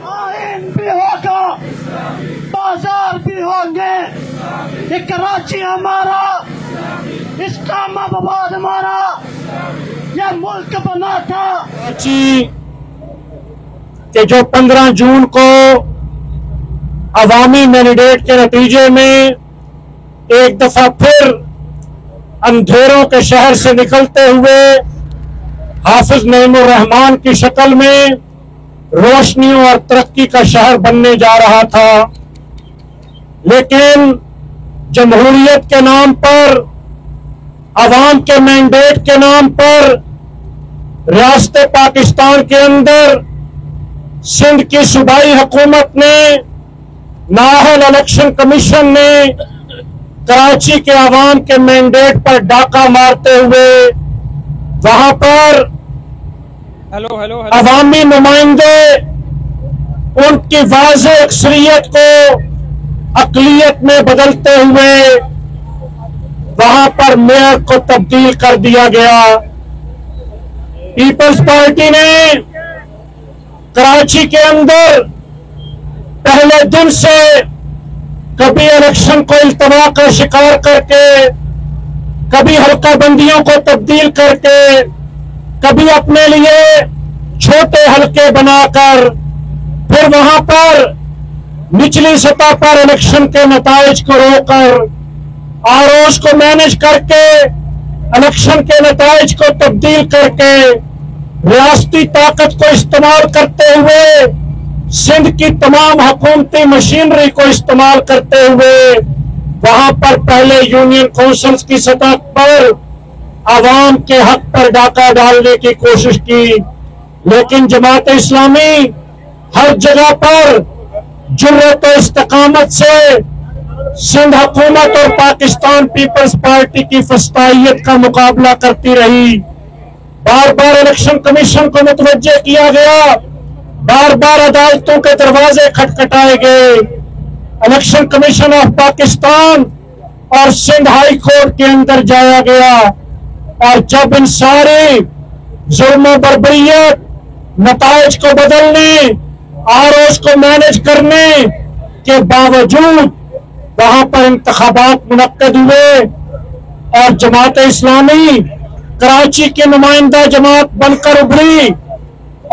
آئین بھی ہوگا، بازار بھی ہوں گے، یہ کراچی ہمارا، اسلام آباد ہمارا، یہ ملک بنا تھا کراچی کہ جو 15 جون کو عوامی مینڈیٹ کے نتیجے میں ایک دفعہ پھر اندھیروں کے شہر سے نکلتے ہوئے حافظ نعیم الرحمان کی شکل میں روشنیوں اور ترقی کا شہر بننے جا رہا تھا، لیکن جمہوریت کے نام پر، عوام کے مینڈیٹ کے نام پر ریاست پاکستان کے اندر سندھ کی صوبائی حکومت نے، نااہل الیکشن کمیشن نے کراچی کے عوام کے مینڈیٹ پر ڈاکہ مارتے ہوئے وہاں پر عوامی نمائندے ان کی واضح اکثریت کو اقلیت میں بدلتے ہوئے وہاں پر میئر کو تبدیل کر دیا گیا۔ پیپلز پارٹی نے کراچی کے اندر پہلے دن سے کبھی الیکشن کو التوا کا شکار کر کے، کبھی حلقہ بندیوں کو تبدیل کر کے، کبھی اپنے لیے چھوٹے حلقے بنا کر، پھر وہاں پر نچلی سطح پر الیکشن کے نتائج کو رو کر، آرઓز کو مینج کر کے، الیکشن کے نتائج کو تبدیل کر کے، ریاستی طاقت کو استعمال کرتے ہوئے، سندھ کی تمام حکومتی مشینری کو استعمال کرتے ہوئے وہاں پر پہلے یونین کونسلز کی سطح پر عوام کے حق پر ڈاکہ ڈالنے کی کوشش کی، لیکن جماعت اسلامی ہر جگہ پر جرأت و استقامت سے سندھ حکومت اور پاکستان پیپلز پارٹی کی فسطائیت کا مقابلہ کرتی رہی۔ بار بار الیکشن کمیشن کو متوجہ کیا گیا، بار بار عدالتوں کے دروازے کھٹکھٹائے گئے، الیکشن کمیشن آف پاکستان اور سندھ ہائی کورٹ کے اندر جایا گیا، اور جب ان سارے ظلم و بربریت نتائج کو بدلنے، آرઓز کو مینج کرنے کے باوجود وہاں پر انتخابات منعقد ہوئے اور جماعت اسلامی کراچی کی نمائندہ جماعت بن کر ابھری،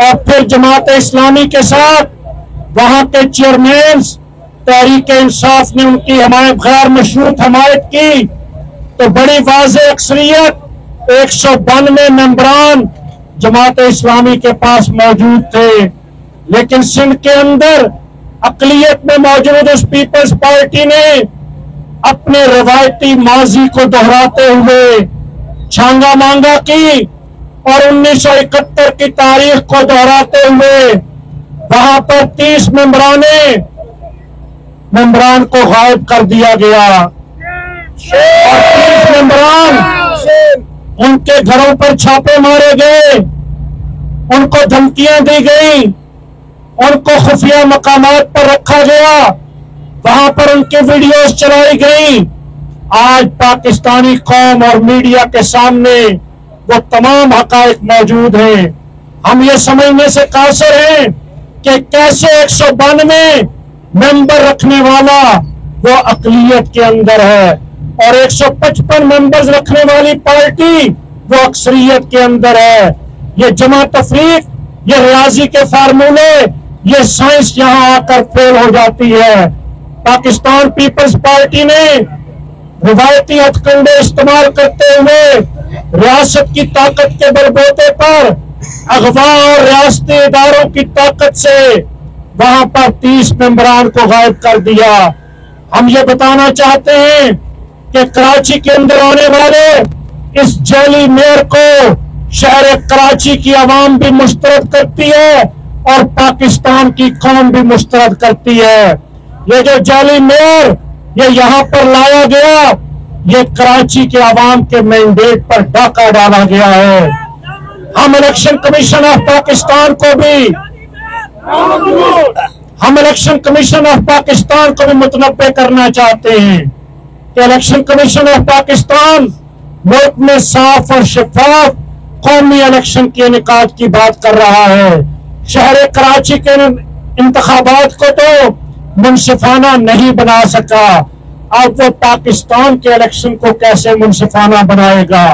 اور پھر جماعت اسلامی کے ساتھ وہاں کے چیئرمینز تحریک انصاف نے ان کی حمایت، غیر مشروط حمایت کی، تو بڑی واضح اکثریت 192 ممبران جماعت اسلامی کے پاس موجود تھے، لیکن سندھ کے اندر اقلیت میں موجود اس پیپلز پارٹی نے اپنے روایتی ماضی کو دہراتے ہوئے چھانگا مانگا کی، اور 1971 کی تاریخ کو دہراتے ہوئے وہاں پر 30 ممبران کو غائب کر دیا گیا، اور 30 ممبران ان کے گھروں پر چھاپے مارے گئے، ان کو دھمکیاں دی گئی، ان کو خفیہ مقامات پر رکھا گیا، وہاں پر ان کی ویڈیوز چلائی گئی۔ آج پاکستانی قوم اور میڈیا کے سامنے وہ تمام حقائق موجود ہیں۔ ہم یہ سمجھنے سے قاصر ہیں کہ کیسے 192 ممبر رکھنے والا وہ اقلیت کے اندر ہے، اور 155 ممبرز رکھنے والی پارٹی وہ اکثریت کے اندر ہے۔ یہ جمع تفریق، یہ ریاضی کے فارمولے، یہ سائنس یہاں آ کر فیل ہو جاتی ہے۔ پاکستان پیپلز پارٹی نے روایتی ہتھ کنڈے استعمال کرتے ہوئے ریاست کی طاقت کے بل بوتے پر اغوا اور ریاستی اداروں کی طاقت سے وہاں پر 30 ممبران کو غائب کر دیا۔ ہم یہ بتانا چاہتے ہیں کہ کراچی کے اندر آنے والے اس جعلی میئر کو شہر کراچی کی عوام بھی مسترد کرتی ہے اور پاکستان کی قوم بھی مسترد کرتی ہے۔ یہ جو جعلی میئر یہ یہاں پر لایا گیا، یہ کراچی کے عوام کے مینڈیٹ پر ڈاکہ ڈالا گیا ہے۔ ہم الیکشن کمیشن آف پاکستان کو بھی متنبع کرنا چاہتے ہیں کہ الیکشن کمیشن آف پاکستان ملک میں صاف اور شفاف قومی الیکشن کے انعقاد کی بات کر رہا ہے۔ شہر کراچی کے انتخابات کو تو منصفانہ نہیں بنا سکا، اب وہ پاکستان کے الیکشن کو کیسے منصفانہ بنائے گا؟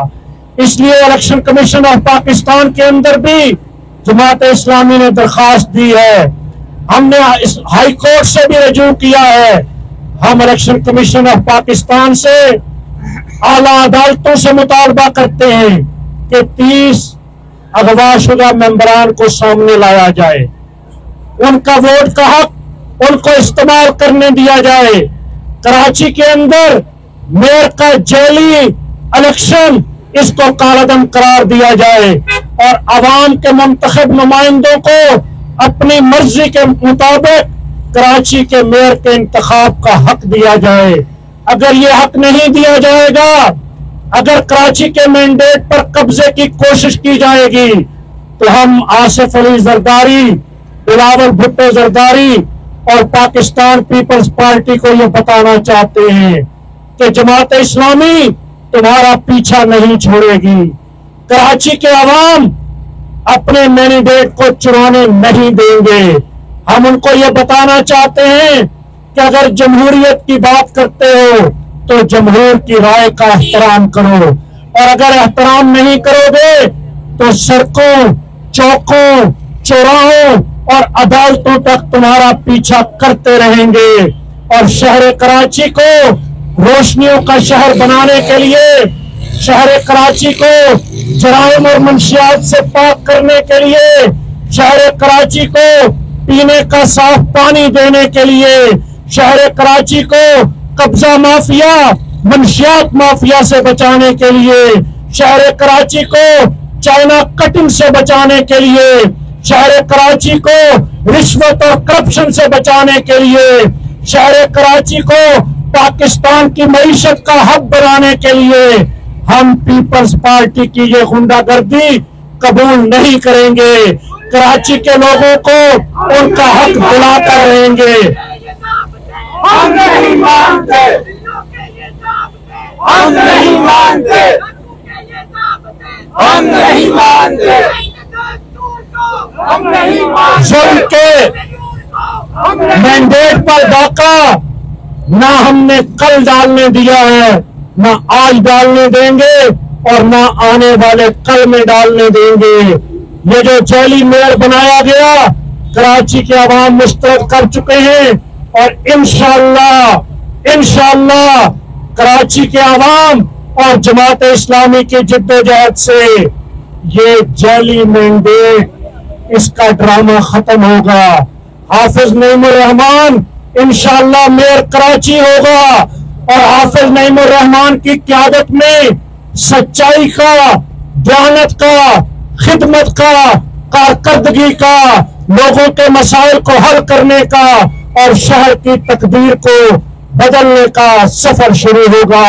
اس لیے الیکشن کمیشن آف پاکستان کے اندر بھی جماعت اسلامی نے درخواست دی ہے، ہم نے ہائی کورٹ سے بھی رجوع کیا ہے۔ ہم الیکشن کمیشن آف پاکستان سے اعلیٰ عدالتوں سے مطالبہ کرتے ہیں کہ 30 اغوا شدہ ممبران کو سامنے لایا جائے، ان کا ووٹ کا حق ان کو استعمال کرنے دیا جائے۔ کراچی کے اندر میئر کا جعلی الیکشن اس کو کالعدم قرار دیا جائے اور عوام کے منتخب نمائندوں کو اپنی مرضی کے مطابق کراچی کے میئر کے انتخاب کا حق دیا جائے۔ اگر یہ حق نہیں دیا جائے گا، اگر کراچی کے مینڈیٹ پر قبضے کی کوشش کی جائے گی تو ہم آصف علی زرداری، بلاول بھٹو زرداری اور پاکستان پیپلز پارٹی کو یہ بتانا چاہتے ہیں کہ جماعت اسلامی تمہارا پیچھا نہیں چھوڑے گی۔ کراچی کے عوام اپنے مینڈیٹ کو چرانے نہیں دیں گے۔ ہم ان کو یہ بتانا چاہتے ہیں کہ اگر جمہوریت کی بات کرتے ہو تو جمہور کی رائے کا احترام کرو، اور اگر احترام نہیں کرو گے تو سڑکوں، چوکوں، چوراہوں اور عدالتوں تک تمہارا پیچھا کرتے رہیں گے۔ اور شہر کراچی کو روشنیوں کا شہر بنانے کے لیے، شہر کراچی کو جرائم اور منشیات سے پاک کرنے کے لیے، شہر کراچی کو پینے کا صاف پانی دینے کے لیے، شہر کراچی کو قبضہ مافیا، منشیات مافیا سے بچانے کے لیے، شہر کراچی کو چائنا کٹنگ سے بچانے کے لیے، شہر کراچی کو رشوت اور کرپشن سے بچانے کے لیے، شہر کراچی کو پاکستان کی معیشت کا ہب بنانے کے لیے ہم پیپلز پارٹی کی یہ غنڈہ گردی قبول نہیں کریں گے۔ کراچی کے لوگوں کو ان کا حق دلاتے رہیں گے۔ ہم نہیں مانتے، ہم نہیں مانتے، ہم نہیں مانتے، ہم نہیں مانتے۔ ظلم کے مینڈیٹ پر ڈاکہ نہ ہم نے کل ڈالنے دیا ہے، نہ آج ڈالنے دیں گے اور نہ آنے والے کل میں ڈالنے دیں گے۔ یہ جو جعلی میئر بنایا گیا کراچی کے عوام مسترد کر چکے ہیں، اور انشاءاللہ کراچی کے عوام اور جماعت اسلامی کی جد و جہد سے یہ جعلی مینڈیٹ اس کا ڈرامہ ختم ہوگا۔ حافظ نعیم الرحمان انشاءاللہ میئر کراچی ہوگا، اور حافظ نعیم الرحمان کی قیادت میں سچائی کا، دیانت کا، خدمت کا، کارکردگی کا، لوگوں کے مسائل کو حل کرنے کا اور شہر کی تقدیر کو بدلنے کا سفر شروع ہوگا۔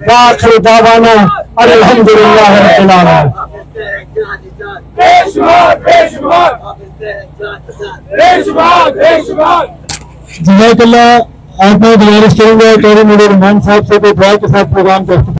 وآخر دعوانا الحمدللہ رب العالمین۔ جزاک اللہ۔ آپ میں گزارش کروں گا کہ میڈیا رحمان صاحب سے دعا کے ساتھ پروگرام کرتے ہیں۔